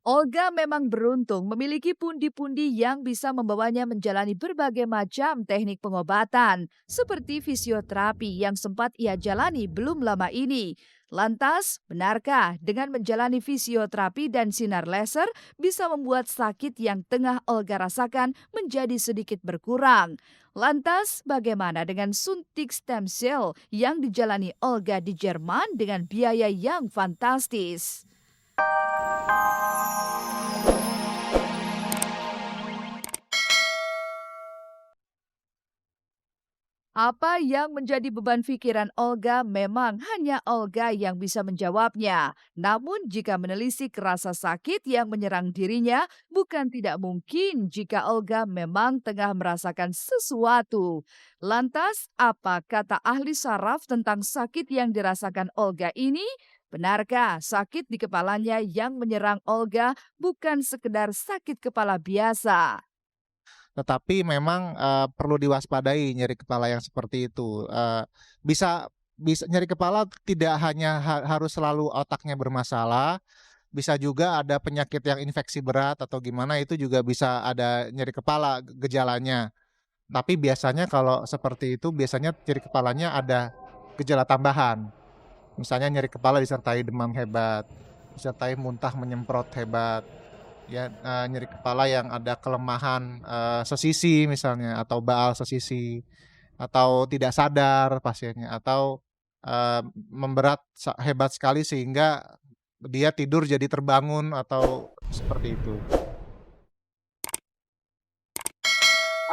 Olga memang beruntung memiliki pundi-pundi yang bisa membawanya menjalani berbagai macam teknik pengobatan, seperti fisioterapi yang sempat ia jalani belum lama ini. Lantas, benarkah dengan menjalani fisioterapi dan sinar laser bisa membuat sakit yang tengah Olga rasakan menjadi sedikit berkurang? Lantas, bagaimana dengan suntik stem cell yang dijalani Olga di Jerman dengan biaya yang fantastis? Apa yang menjadi beban pikiran Olga memang hanya Olga yang bisa menjawabnya. Namun jika menelisik rasa sakit yang menyerang dirinya, bukan tidak mungkin jika Olga memang tengah merasakan sesuatu. Lantas, apa kata ahli saraf tentang sakit yang dirasakan Olga ini? Benarkah sakit di kepalanya yang menyerang Olga bukan sekedar sakit kepala biasa? Tetapi memang, perlu diwaspadai nyeri kepala yang seperti itu, bisa bisa nyeri kepala tidak hanya harus selalu otaknya bermasalah, bisa juga ada penyakit yang infeksi berat atau gimana itu juga bisa ada nyeri kepala gejalanya. Tapi biasanya kalau seperti itu biasanya nyeri kepalanya ada gejala tambahan, misalnya nyeri kepala disertai demam hebat, disertai muntah menyemprot hebat. Ya, nyeri kepala yang ada kelemahan, sesisi misalnya atau baal sesisi, atau tidak sadar pasiennya, atau, memberat hebat sekali sehingga dia tidur jadi terbangun atau seperti itu.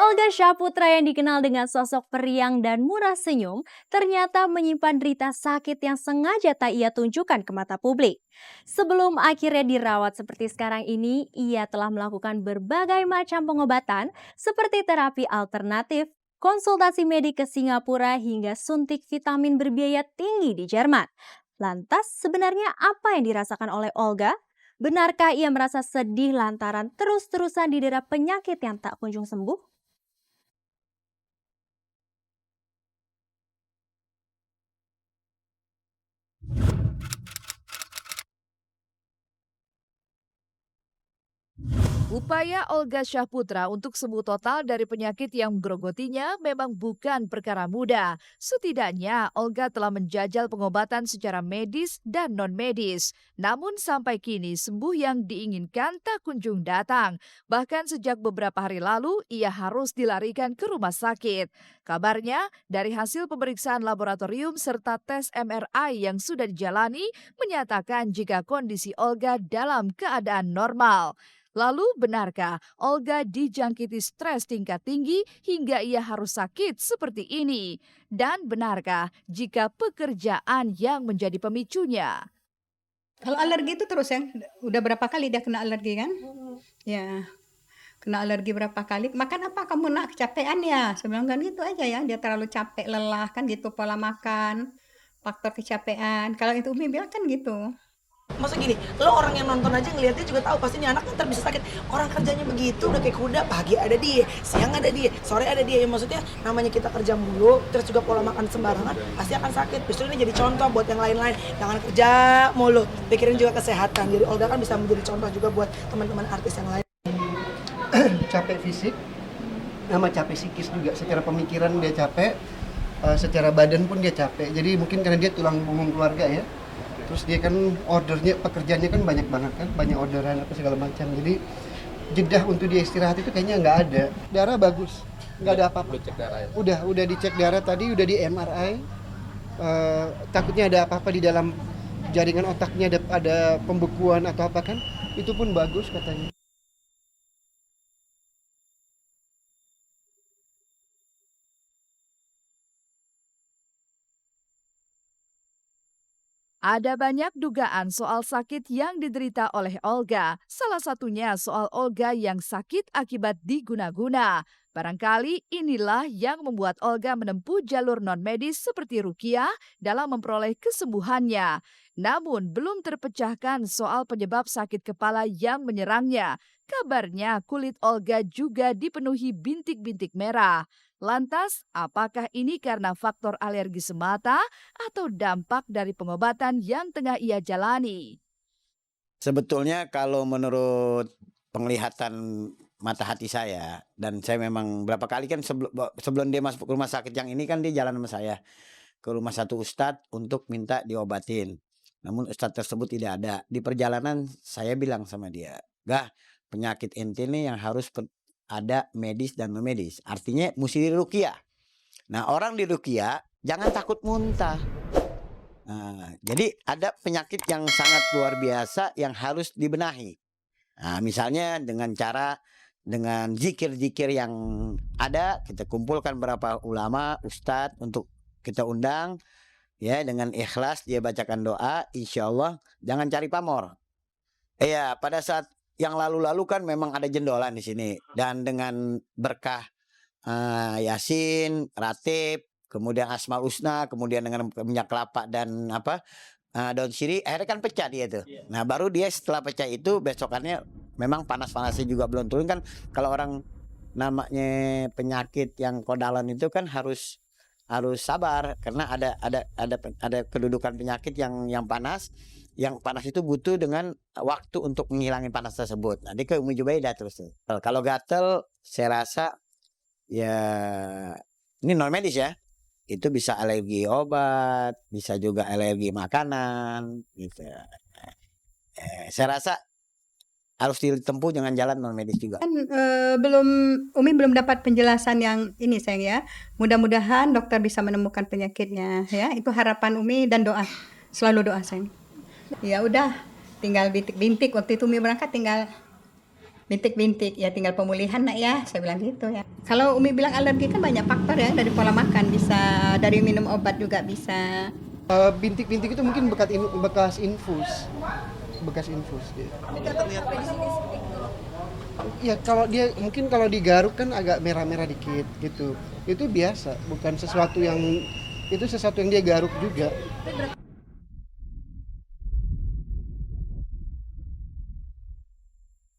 Olga Syahputra yang dikenal dengan sosok periang dan murah senyum ternyata menyimpan derita sakit yang sengaja tak ia tunjukkan ke mata publik. Sebelum akhirnya dirawat seperti sekarang ini, ia telah melakukan berbagai macam pengobatan seperti terapi alternatif, konsultasi medik ke Singapura hingga suntik vitamin berbiaya tinggi di Jerman. Lantas sebenarnya apa yang dirasakan oleh Olga? Benarkah ia merasa sedih lantaran terus-terusan didera penyakit yang tak kunjung sembuh? Upaya Olga Syahputra untuk sembuh total dari penyakit yang menggerogotinya memang bukan perkara mudah. Setidaknya, Olga telah menjajal pengobatan secara medis dan non-medis. Namun sampai kini, sembuh yang diinginkan tak kunjung datang. Bahkan sejak beberapa hari lalu, ia harus dilarikan ke rumah sakit. Kabarnya, dari hasil pemeriksaan laboratorium serta tes MRI yang sudah dijalani, menyatakan jika kondisi Olga dalam keadaan normal. Lalu benarkah Olga dijangkiti stres tingkat tinggi hingga ia harus sakit seperti ini? Dan benarkah jika pekerjaan yang menjadi pemicunya? Kalau alergi itu terus ya, udah berapa kali dia kena alergi kan? Ya, kena alergi berapa kali, "Makan apa kamu Nak, kecapean ya?" Saya bilang kan gitu aja ya, dia terlalu capek, lelah, kan gitu pola makan, faktor kecapean. Kalau itu Umi bilang kan gitu. Maksudnya gini, lo orang yang nonton aja ngeliatnya juga tahu pasti nih anak ntar bisa sakit. Orang kerjanya begitu udah kayak kuda, pagi ada dia, siang ada dia, sore ada dia. Ya maksudnya namanya kita kerja mulu, terus juga pola makan sembarangan, pasti akan sakit. Justru ini jadi contoh buat yang lain-lain. Jangan kerja mulu, pikirin juga kesehatan. Jadi Olga kan bisa menjadi contoh juga buat teman-teman artis yang lain. Capek fisik sama capek psikis juga, secara pemikiran dia capek, secara badan pun dia capek. Jadi mungkin karena dia tulang punggung keluarga ya, terus dia kan ordernya, pekerjaannya kan banyak banget kan, banyak orderan apa segala macam. Jadi jeda untuk dia istirahat itu kayaknya nggak ada. Darah bagus, nggak ada apa-apa. Udah cek darah ya? Udah dicek darah tadi, udah di MRI. Takutnya ada apa-apa di dalam jaringan otaknya, ada pembekuan atau apa kan, itu pun bagus katanya. Ada banyak dugaan soal sakit yang diderita oleh Olga. Salah satunya soal Olga yang sakit akibat diguna-guna. Barangkali inilah yang membuat Olga menempuh jalur non-medis seperti rukiah dalam memperoleh kesembuhannya. Namun belum terpecahkan soal penyebab sakit kepala yang menyerangnya. Kabarnya kulit Olga juga dipenuhi bintik-bintik merah. Lantas, apakah ini karena faktor alergi semata atau dampak dari pengobatan yang tengah ia jalani? Sebetulnya kalau menurut penglihatan mata hati saya, dan saya memang berapa kali kan sebelum dia masuk ke rumah sakit yang ini kan dia jalan sama saya ke rumah satu ustadz untuk minta diobatin. Namun ustadz tersebut tidak ada. Di perjalanan saya bilang sama dia, "Gah, penyakit ente nih yang harus ada medis dan non medis. Artinya mesti diruqyah. Nah, orang diruqyah jangan takut muntah. Nah, jadi ada penyakit yang sangat luar biasa yang harus dibenahi. Nah, misalnya dengan zikir-zikir yang ada, kita kumpulkan beberapa ulama, ustadz untuk kita undang, ya, dengan ikhlas dia bacakan doa, insya Allah jangan cari pamor. Iya, pada saat yang lalu-lalu kan memang ada jendolan di sini, dan dengan berkah Yasin, Ratib, kemudian Asmaul Husna, kemudian dengan minyak kelapa dan daun sirih, akhirnya kan pecah dia tuh. Nah, baru dia setelah pecah itu besokannya memang panas-panasnya juga belum turun kan. Kalau orang namanya penyakit yang kodalan itu kan harus sabar karena ada kedudukan penyakit yang panas. Yang panas itu butuh dengan waktu untuk menghilangin panas tersebut. Nanti ke Umi Jubaidah terus tuh. Kalau gatel saya rasa ya ini non medis ya. Itu bisa alergi obat, bisa juga alergi makanan gitu. Saya rasa harus ditempuh dengan jalan non medis juga. Kan Umi belum dapat penjelasan yang ini sayang ya. Mudah-mudahan dokter bisa menemukan penyakitnya ya. Itu harapan Umi dan doa. Selalu doa sayang. Ya udah, tinggal bintik-bintik. Waktu itu Umi berangkat tinggal bintik-bintik, ya tinggal pemulihan nak ya, saya bilang gitu ya. Kalau Umi bilang alergi kan banyak faktor ya, dari pola makan bisa, dari minum obat juga bisa. Bintik-bintik itu mungkin bekas infus. Gitu. Ya kalau dia mungkin kalau digaruk kan agak merah-merah dikit gitu. Itu biasa, bukan sesuatu yang dia garuk juga.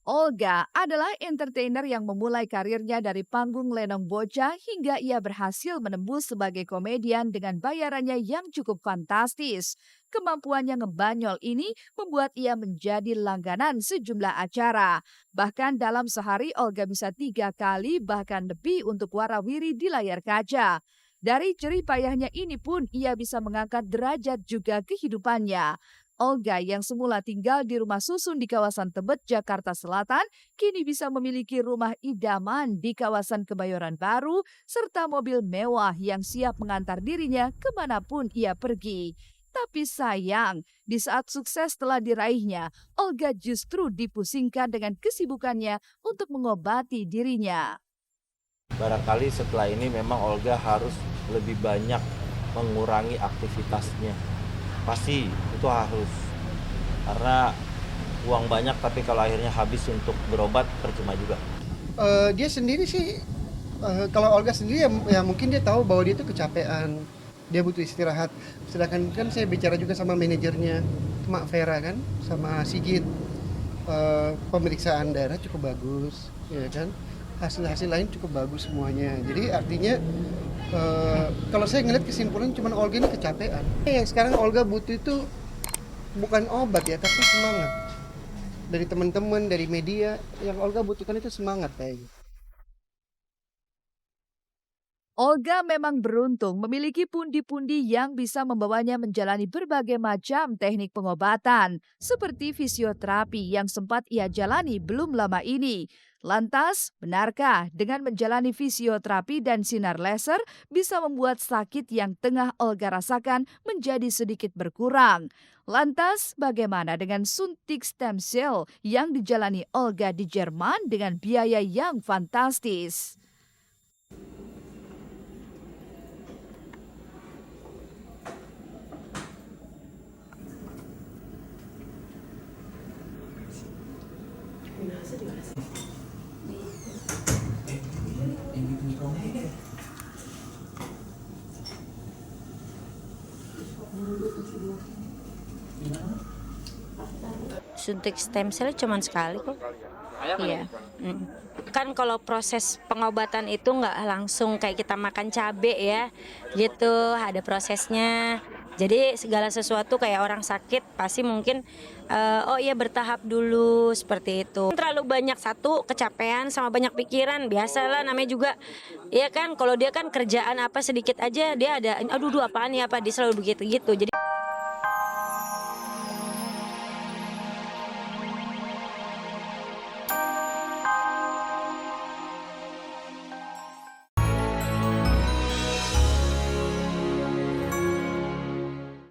Olga adalah entertainer yang memulai karirnya dari panggung Lenong Bocah hingga ia berhasil menembus sebagai komedian dengan bayarannya yang cukup fantastis. Kemampuannya ngebanyol ini membuat ia menjadi langganan sejumlah acara. Bahkan dalam sehari Olga bisa 3 kali bahkan lebih untuk warawiri di layar kaca. Dari jerih payahnya ini pun ia bisa mengangkat derajat juga kehidupannya. Olga yang semula tinggal di rumah susun di kawasan Tebet, Jakarta Selatan, kini bisa memiliki rumah idaman di kawasan Kebayoran Baru, serta mobil mewah yang siap mengantar dirinya kemanapun ia pergi. Tapi sayang, di saat sukses telah diraihnya, Olga justru dipusingkan dengan kesibukannya untuk mengobati dirinya. Barangkali setelah ini memang Olga harus lebih banyak mengurangi aktivitasnya. Pasti itu harus, karena uang banyak tapi kalau akhirnya habis untuk berobat percuma juga. Dia sendiri sih, kalau Olga sendiri ya mungkin dia tahu bahwa dia itu kecapean, dia butuh istirahat. Sedangkan kan saya bicara juga sama manajernya, Mak Vera kan, sama Sigit, pemeriksaan darah cukup bagus, ya kan, hasil-hasil lain cukup bagus semuanya. Jadi artinya kalau saya ngeliat kesimpulan cuma Olga ini kecapean. Yang sekarang Olga butuh itu bukan obat ya, tapi semangat dari teman-teman, dari media. Yang Olga butuhkan itu semangat kayaknya. Olga memang beruntung memiliki pundi-pundi yang bisa membawanya menjalani berbagai macam teknik pengobatan, seperti fisioterapi yang sempat ia jalani belum lama ini. Lantas, benarkah dengan menjalani fisioterapi dan sinar laser bisa membuat sakit yang tengah Olga rasakan menjadi sedikit berkurang? Lantas, bagaimana dengan suntik stem cell yang dijalani Olga di Jerman dengan biaya yang fantastis? Suntik stem cell cuma sekali kok. Iya. Kan kalau proses pengobatan itu nggak langsung kayak kita makan cabe ya, gitu. Ada prosesnya. Jadi segala sesuatu kayak orang sakit pasti mungkin oh iya bertahap dulu seperti itu. Terlalu banyak satu kecapean sama banyak pikiran biasalah namanya juga. Iya kan kalau dia kan kerjaan apa sedikit aja dia ada aduh apaan ya apa dia selalu begitu gitu. Jadi